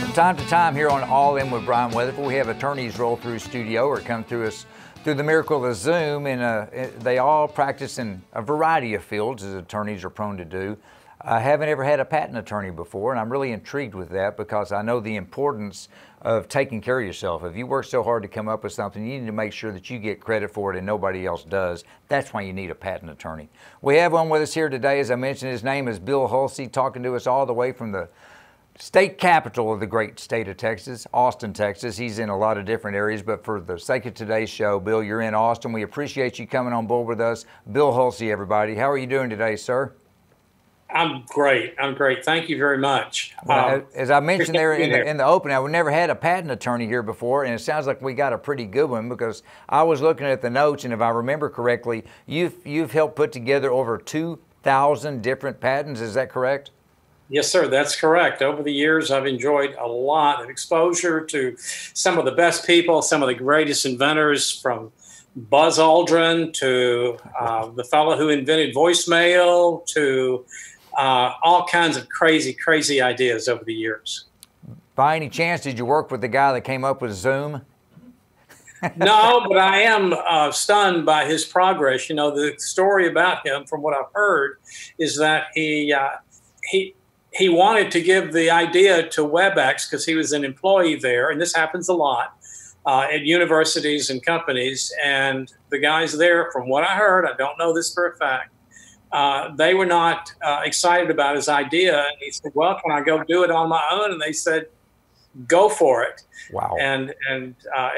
From time to time here on All In with Bryan Weatherford, we have attorneys roll through studio or come through us through the miracle of Zoom, and they all practice in a variety of fields, as attorneys are prone to do. I haven't ever had a patent attorney before, and I'm really intrigued with that because I know the importance of taking care of yourself. If you work so hard to come up with something, you need to make sure that you get credit for it and nobody else does. That's why you need a patent attorney. We have one with us here today. As I mentioned, his name is Bill Hulsey, talking to us all the way from the state capital of the great state of Texas, Austin, Texas. He's in a lot of different areas, but for the sake of today's show, Bill, you're in Austin. We appreciate you coming on board with us. Bill Hulsey, everybody. How are you doing today, sir? I'm great. I'm great. Thank you very much. As I mentioned there in the opening, I've never had a patent attorney here before, and it sounds like we got a pretty good one because I was looking at the notes, and if I remember correctly, you've helped put together over 2,000 different patents. Is that correct? Yes, sir. That's correct. Over the years, I've enjoyed a lot of exposure to some of the best people, some of the greatest inventors, from Buzz Aldrin to the fellow who invented voicemail to all kinds of crazy ideas over the years. By any chance, did you work with the guy that came up with Zoom? No, but I am stunned by his progress. You know, the story about him, from what I've heard, is that he wanted to give the idea to WebEx because he was an employee there, and this happens a lot at universities and companies. And the guys there, from what I heard, I don't know this for a fact, they were not excited about his idea. And he said, well, can I go do it on my own? And they said, go for it. Wow. And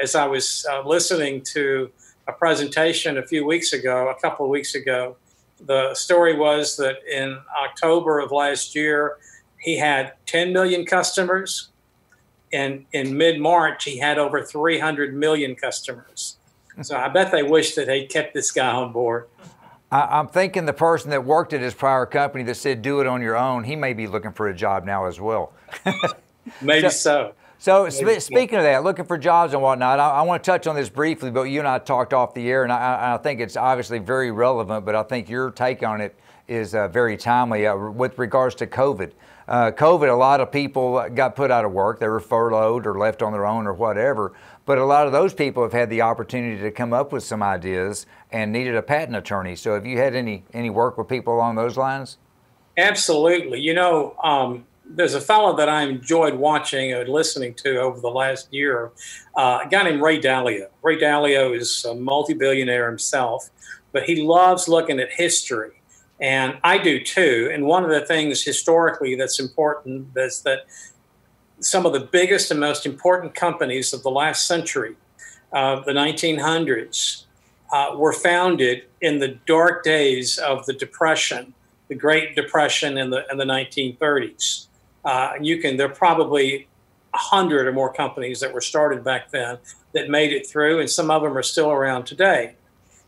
as I was listening to a presentation a couple of weeks ago, the story was that in October of last year, he had 10 million customers. And in mid-March, he had over 300 million customers. So I bet they wish that they'd kept this guy on board. I'm thinking the person that worked at his prior company that said, do it on your own, he may be looking for a job now as well. Maybe so. So speaking of that, looking for jobs and whatnot, I want to touch on this briefly, but you and I talked off the air, and I think it's obviously very relevant, but I think your take on it is very timely with regards to COVID. COVID, a lot of people got put out of work. They were furloughed or left on their own or whatever, but a lot of those people have had the opportunity to come up with some ideas and needed a patent attorney. So have you had any work with people along those lines? Absolutely. You know, there's a fellow that I enjoyed watching and listening to over the last year, a guy named Ray Dalio. Ray Dalio is a multi-billionaire himself, but he loves looking at history. And I do too. And one of the things historically that's important is that some of the biggest and most important companies of the last century, the 1900s, were founded in the dark days of the Depression, the Great Depression in the 1930s. There are probably 100 or more companies that were started back then that made it through, and some of them are still around today.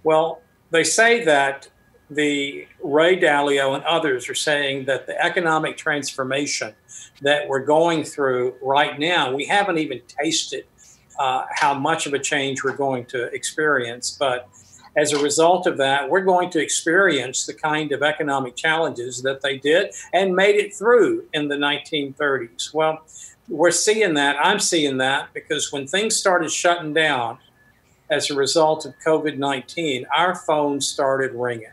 Well, they say that the Ray Dalio and others are saying that the economic transformation that we're going through right now, we haven't even tasted how much of a change we're going to experience. But as a result of that, we're going to experience the kind of economic challenges that they did and made it through in the 1930s. Well, we're seeing that. I'm seeing that because when things started shutting down as a result of COVID-19, our phones started ringing.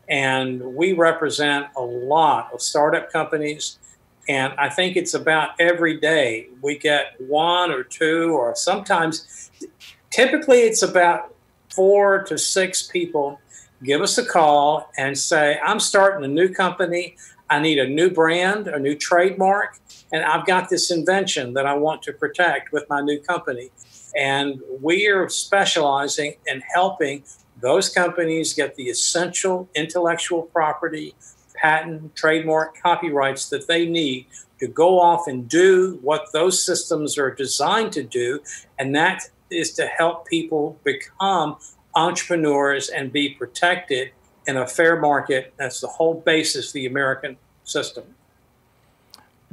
And we represent a lot of startup companies. And I think it's about every day we get one or two, or sometimes, typically it's about 4 to 6 people give us a call and say, I'm starting a new company. I need a new brand, a new trademark, and I've got this invention that I want to protect with my new company. And we are specializing in helping those companies get the essential intellectual property, patent, trademark, copyrights that they need to go off and do what those systems are designed to do. And that is to help people become entrepreneurs and be protected in a fair market. That's the whole basis of the American system.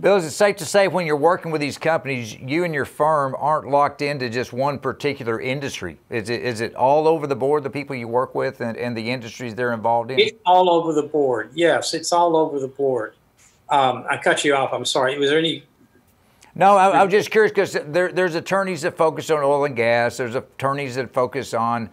Bill, is it safe to say when you're working with these companies, you and your firm aren't locked into just one particular industry? Is it all over the board, the people you work with and the industries they're involved in? It's all over the board. Yes, it's all over the board. I cut you off. I'm sorry. Was there any No, I was just curious because there's attorneys that focus on oil and gas. There's attorneys that focus on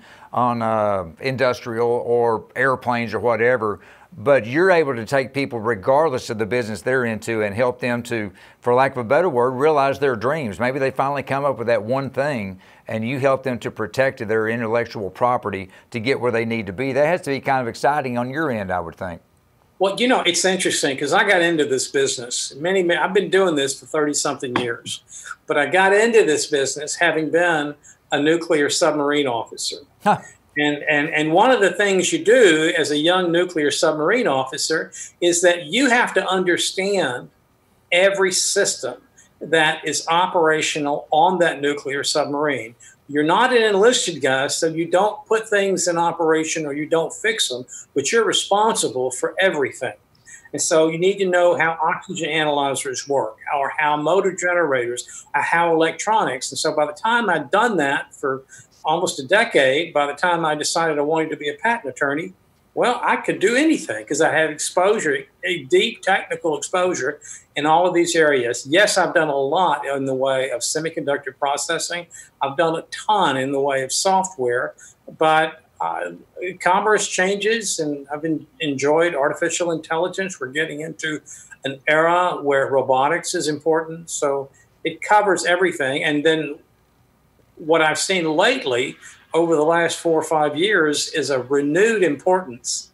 industrial or airplanes or whatever. But you're able to take people regardless of the business they're into and help them to, for lack of a better word, realize their dreams. Maybe they finally come up with that one thing and you help them to protect their intellectual property to get where they need to be. That has to be kind of exciting on your end, I would think. Well, you know, it's interesting because I got into this business. I've been doing this for 30-something years, but I got into this business having been a nuclear submarine officer. Huh. And one of the things you do as a young nuclear submarine officer is that you have to understand every system that is operational on that nuclear submarine. You're not an enlisted guy, so you don't put things in operation or you don't fix them, but you're responsible for everything. And so you need to know how oxygen analyzers work, or how motor generators, or how electronics. And so by the time I'd done that for almost a decade, by the time I decided I wanted to be a patent attorney, well, I could do anything because I had exposure, a deep technical exposure in all of these areas. Yes, I've done a lot in the way of semiconductor processing. I've done a ton in the way of software, but commerce changes, and I've enjoyed artificial intelligence. We're getting into an era where robotics is important, so it covers everything. And then what I've seen lately over the last 4 or 5 years is a renewed importance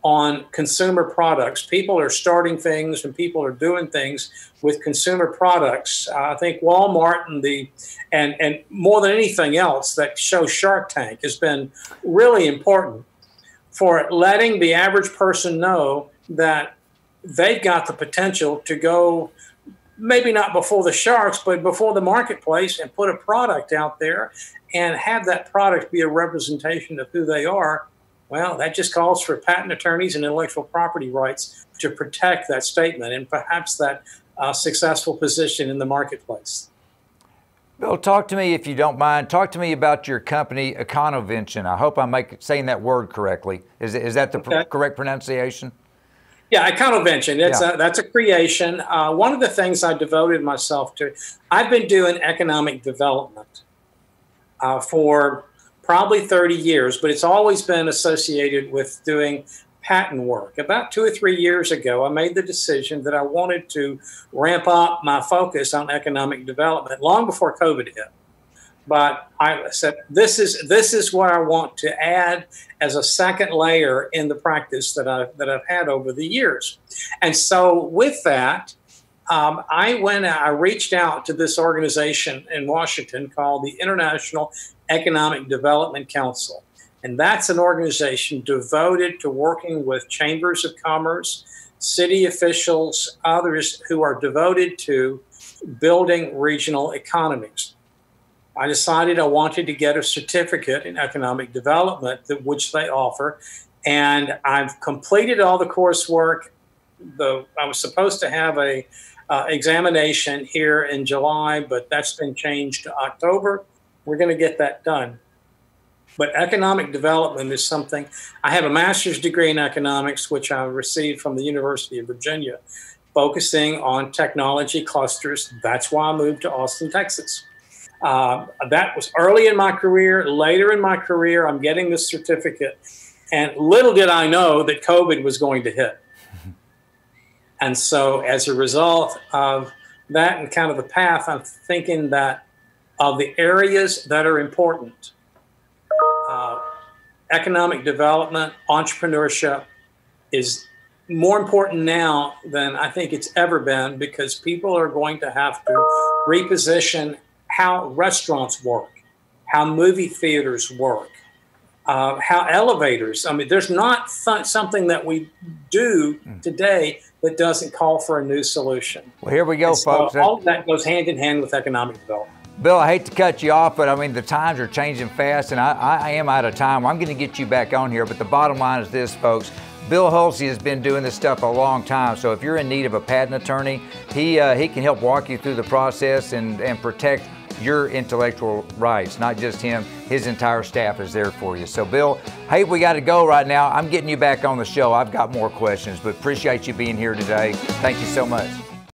on consumer products. People are starting things and people are doing things with consumer products. I think Walmart and more than anything else that shows Shark Tank has been really important for letting the average person know that they've got the potential to go, maybe not before the sharks, but before the marketplace, and put a product out there and have that product be a representation of who they are. Well, that just calls for patent attorneys and intellectual property rights to protect that statement and perhaps that successful position in the marketplace. Bill, talk to me, if you don't mind, talk to me about your company, Econovention. I hope I'm saying that word correctly. Is that the correct pronunciation? Yeah, Econovention. That's a creation. One of the things I devoted myself to, I've been doing economic development for probably 30 years, but it's always been associated with doing patent work. About 2 or 3 years ago, I made the decision that I wanted to ramp up my focus on economic development long before COVID hit. But I said, this is what I want to add as a second layer in the practice that I've had over the years. And so with that, I reached out to this organization in Washington called the International Economic Development Council. And that's an organization devoted to working with chambers of commerce, city officials, others who are devoted to building regional economies. I decided I wanted to get a certificate in economic development, which they offer, and I've completed all the coursework. I was supposed to have a examination here in July, but that's been changed to October. We're going to get that done. But economic development is something. I have a master's degree in economics, which I received from the University of Virginia, focusing on technology clusters. That's why I moved to Austin, Texas. That was early in my career. Later in my career, I'm getting this certificate. And little did I know that COVID was going to hit. And so as a result of that and kind of the path, I'm thinking that of the areas that are important, economic development, entrepreneurship is more important now than I think it's ever been, because people are going to have to reposition how restaurants work, how movie theaters work, how elevators. I mean, there's not something that we do today that doesn't call for a new solution. Well, here we go, folks. All of that goes hand in hand with economic development. Bill, I hate to cut you off, but I mean, the times are changing fast, and I am out of time. I'm going to get you back on here, but the bottom line is this, folks. Bill Hulsey has been doing this stuff a long time, so if you're in need of a patent attorney, he can help walk you through the process and protect your intellectual rights, not just him. His entire staff is there for you. So, Bill, hey, we got to go right now. I'm getting you back on the show. I've got more questions, but appreciate you being here today. Thank you so much.